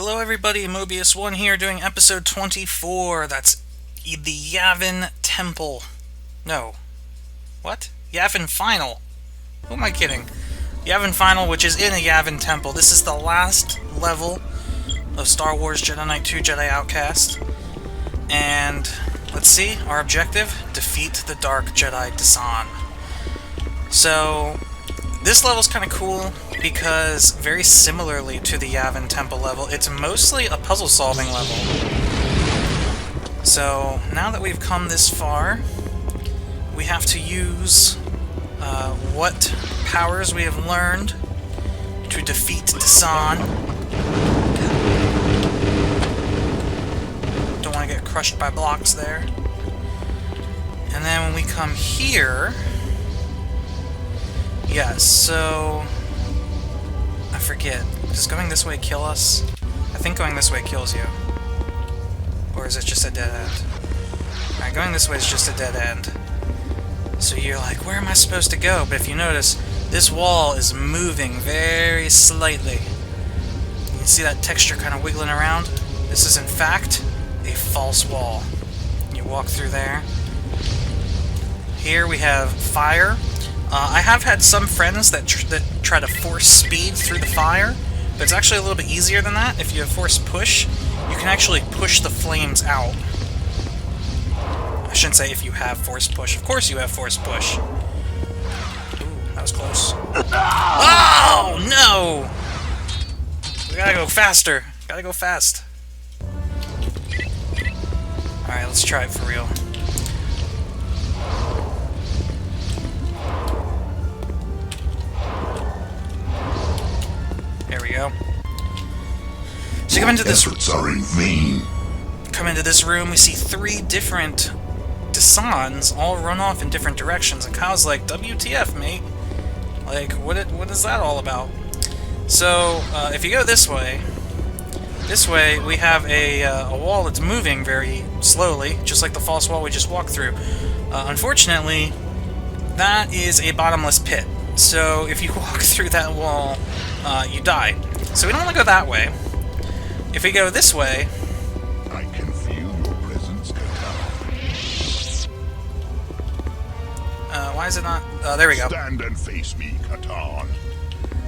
Hello everybody, Mobius1 here doing episode 24. That's the Yavin Temple. No. What? Yavin Final. Who am I kidding? Yavin Final, which is in a Yavin Temple. This is the last level of Star Wars Jedi Knight 2 Jedi Outcast. And let's see, our objective, defeat the Dark Jedi Desann. So, this level's kind of cool because, very similarly to the Yavin Temple level, it's mostly a puzzle-solving level. So, now that we've come this far, we have to use what powers we have learned to defeat Desann. Don't want to get crushed by blocks there. And then when we come here... Yes, so... I forget. Does going this way kill us? I think going this way kills you. Or is it just a dead end? Alright, going this way is just a dead end. So you're like, where am I supposed to go? But if you notice, this wall is moving very slightly. You can see that texture kind of wiggling around. This is in fact a false wall. You walk through there. Here we have fire. I have had some friends that try to force speed through the fire, but it's actually a little bit easier than that. If you have force push, you can actually push the flames out. I shouldn't say if you have force push. Of course you have force push. Ooh, that was close. Oh, no! We gotta go faster. Gotta go fast. Alright, let's try it for real. There we go. So you come into this. Come into this room. We see 3 different Desanns all run off in different directions, and Kyle's like, "WTF, mate? Like, what is that all about?" So if you go this way we have a wall that's moving very slowly, just like the false wall we just walked through. Unfortunately, that is a bottomless pit. So if you walk through that wall, you die. So we don't want to go that way. If we go this way... I can feel your presence, Katarn. Why is it not... there we go. Stand and face me, Katarn.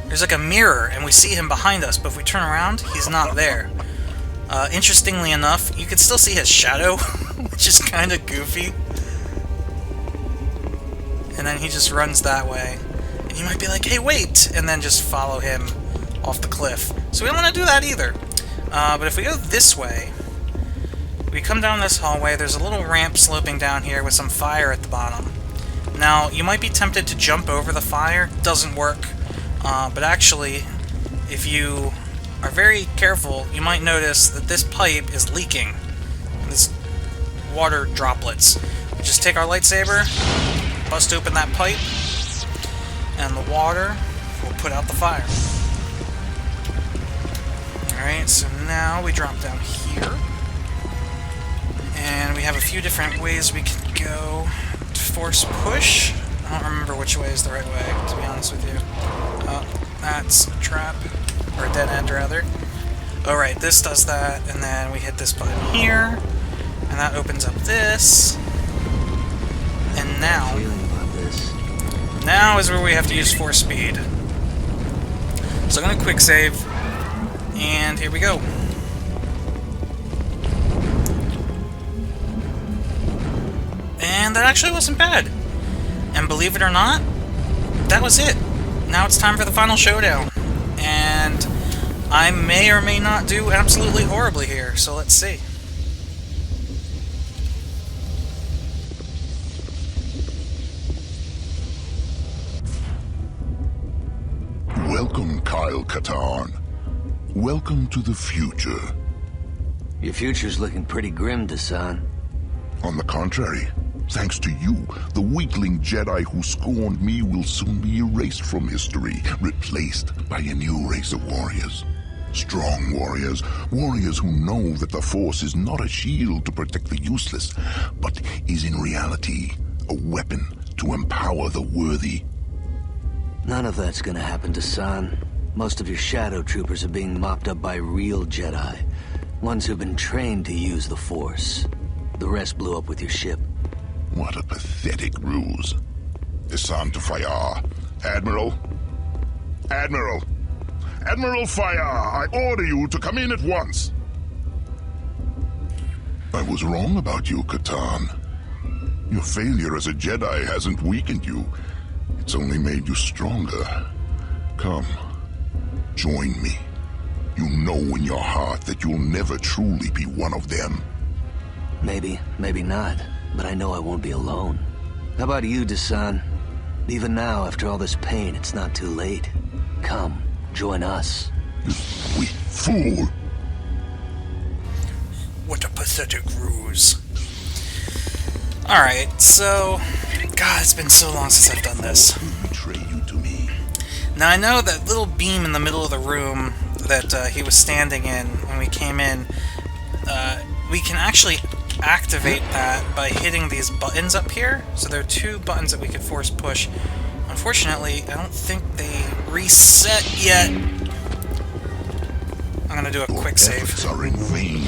There's like a mirror, and we see him behind us, but if we turn around, he's not there. Interestingly enough, you can still see his shadow, which is kind of goofy. And then he just runs that way. And you might be like, hey, wait! And then just follow him off the cliff. So we don't want to do that either. But if we go this way, we come down this hallway, there's a little ramp sloping down here with some fire at the bottom. Now, you might be tempted to jump over the fire. Doesn't work. But actually, if you are very careful, you might notice that this pipe is leaking. This water droplets. We just take our lightsaber, bust open that pipe, and the water will put out the fire. Alright, so now we drop down here. And we have a few different ways we can go. Force push. I don't remember which way is the right way, to be honest with you. Oh, that's a trap. Or a dead end, rather. Alright, this does that, and then we hit this button here. And that opens up this. And now... Now is where we have to use force speed. So I'm going to quick save. And here we go. And that actually wasn't bad. And believe it or not, that was it. Now it's time for the final showdown. And I may or may not do absolutely horribly here, so let's see. Welcome, Kyle Katarn. Welcome to the future. Your future's looking pretty grim, Desann. On the contrary, thanks to you, the weakling Jedi who scorned me will soon be erased from history, replaced by a new race of warriors. Strong warriors, warriors who know that the Force is not a shield to protect the useless, but is in reality a weapon to empower the worthy. None of that's gonna happen, Desann. Most of your shadow troopers are being mopped up by real Jedi. Ones who've been trained to use the Force. The rest blew up with your ship. What a pathetic ruse. Desann to Fire. Admiral? Admiral! Admiral Fire, I order you to come in at once. I was wrong about you, Katan. Your failure as a Jedi hasn't weakened you. It's only made you stronger. Come, join me. You know in your heart that you'll never truly be one of them. Maybe, maybe not. But I know I won't be alone. How about you, Desann? Even now, after all this pain, it's not too late. Come, join us. You sweet fool! What a pathetic ruse. Alright, so... God, it's been so long since I've done this. Betray you to me. Now, I know that little beam in the middle of the room that he was standing in when we came in, we can actually activate that by hitting these buttons up here. So there are two buttons that we could force push. Unfortunately, I don't think they reset yet. I'm gonna do a quick save. Efforts are in vain.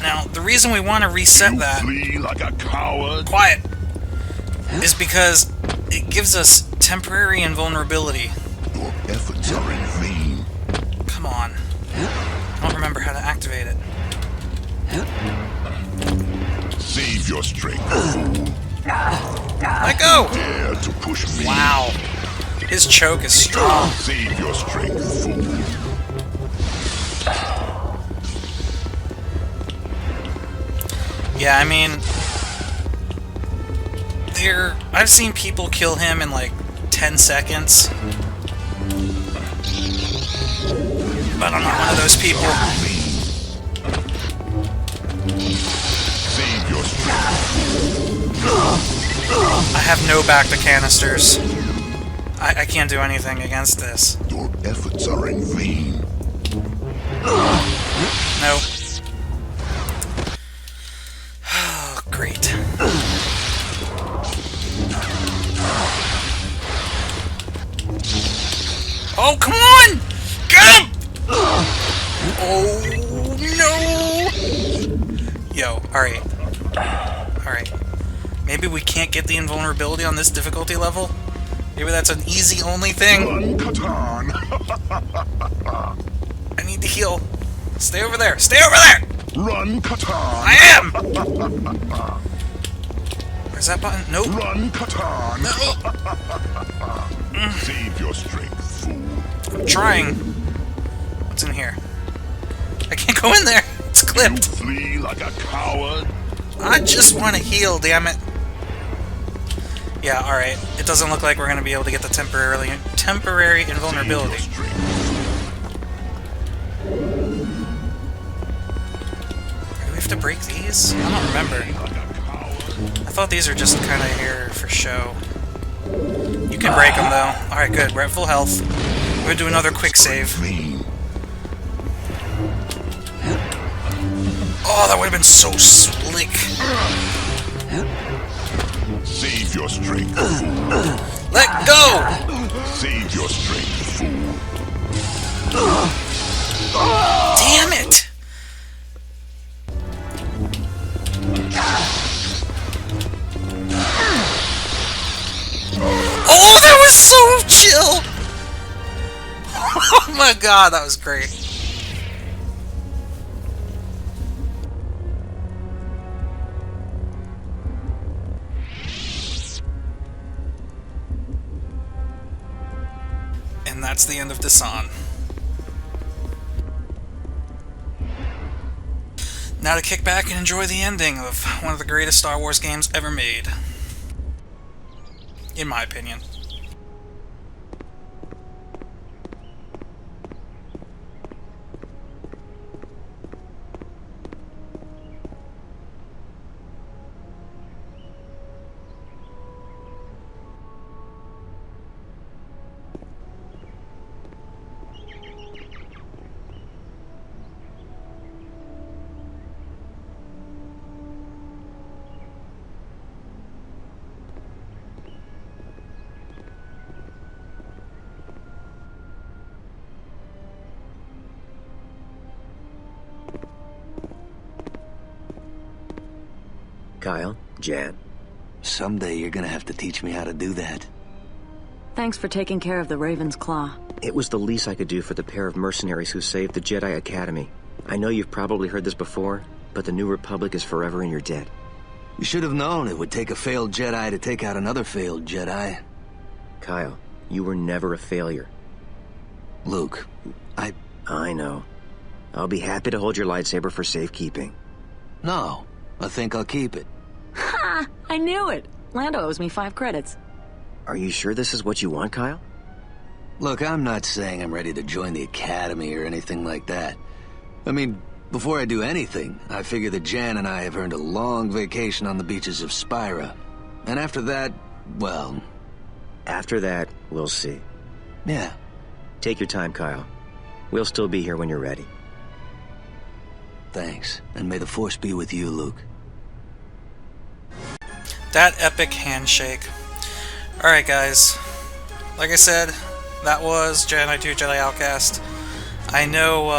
Now, the reason we want to reset that... Flee like a coward. Quiet! Is because it gives us temporary invulnerability. Your efforts are in vain. Come on. I don't remember how to activate it. Save your strength, fool. Let go! Dare to push me. Wow. His choke is strong. Save your strength, fool. Yeah, I mean... I've seen people kill him in like 10 seconds. But I'm not one of those people. Save your strength. I have no back to canisters. I can't do anything against this. Your efforts are in vain. No. Oh, great. Oh, come on! Get him! Oh, no! Yo, alright. Alright. Maybe we can't get the invulnerability on this difficulty level? Maybe that's an easy-only thing? Run, Katan. I need to heal. Stay over there! Stay over there! Run, Katan. I am! Where's that button? Nope. Run, Katan. No! Save your strength, fool. I'm trying. What's in here? I can't go in there! It's You clipped! flee like a coward. I just want to heal, damn it! Yeah, alright. It doesn't look like we're going to be able to get the temporary invulnerability. Save your strength. Do we have to break these? I don't remember. I thought these are just kind of here for show. You can break them, though. Alright, good. We're at full health. We're going to do another quick save. Vain. Oh, that would have been so slick. Save your strength, fool. Let go! Save your strength, fool. Damn it! Oh, that was so chill! Oh my god, that was great. And that's the end of Desann. Now to kick back and enjoy the ending of one of the greatest Star Wars games ever made. In my opinion. Kyle, Jan. Someday you're gonna have to teach me how to do that. Thanks for taking care of the Raven's Claw. It was the least I could do for the pair of mercenaries who saved the Jedi Academy. I know you've probably heard this before, but the New Republic is forever in your debt. You should have known it would take a failed Jedi to take out another failed Jedi. Kyle, you were never a failure. Luke, I know. I'll be happy to hold your lightsaber for safekeeping. No, I think I'll keep it. Ha! I knew it! Lando owes me 5 credits. Are you sure this is what you want, Kyle? Look, I'm not saying I'm ready to join the Academy or anything like that. I mean, before I do anything, I figure that Jan and I have earned a long vacation on the beaches of Spyra. And after that, well... After that, we'll see. Yeah. Take your time, Kyle. We'll still be here when you're ready. Thanks, and may the Force be with you, Luke. That epic handshake. Alright guys, like I said, that was JK2 Jedi Outcast. I know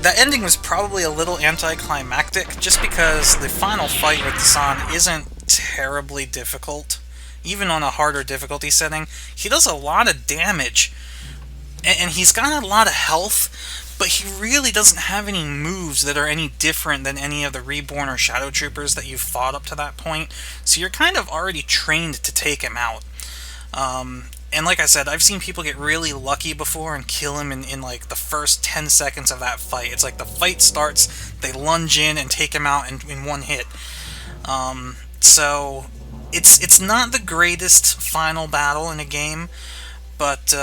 that ending was probably a little anticlimactic, just because the final fight with Desann isn't terribly difficult. Even on a harder difficulty setting, he does a lot of damage, and he's got a lot of health, but he really doesn't have any moves that are any different than any of the Reborn or Shadow Troopers that you've fought up to that point, so you're kind of already trained to take him out. And like I said, I've seen people get really lucky before and kill him in like the first 10 seconds of that fight. It's like the fight starts, they lunge in and take him out in one hit. So it's not the greatest final battle in a game, but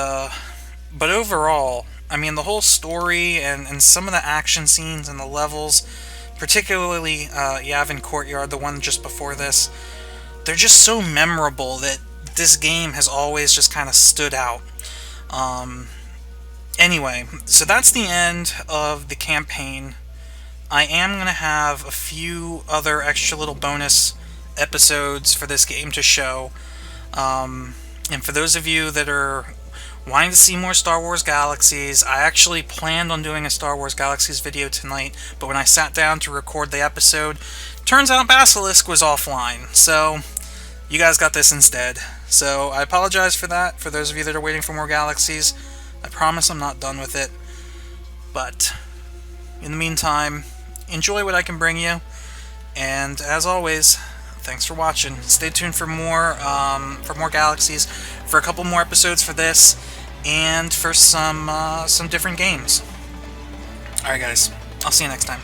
overall, I mean, the whole story and some of the action scenes and the levels, particularly Yavin Courtyard, the one just before this, they're just so memorable that this game has always just kind of stood out. Anyway, so that's the end of the campaign. I am going to have a few other extra little bonus episodes for this game to show. And for those of you that are wanting to see more Star Wars Galaxies, I actually planned on doing a Star Wars Galaxies video tonight, but when I sat down to record the episode, turns out Basilisk was offline, so you guys got this instead. So I apologize for that, for those of you that are waiting for more Galaxies. I promise I'm not done with it. But in the meantime, enjoy what I can bring you, and as always, thanks for watching. Stay tuned for more Galaxies, for a couple more episodes for this, and for some different games. Alright guys, I'll see you next time.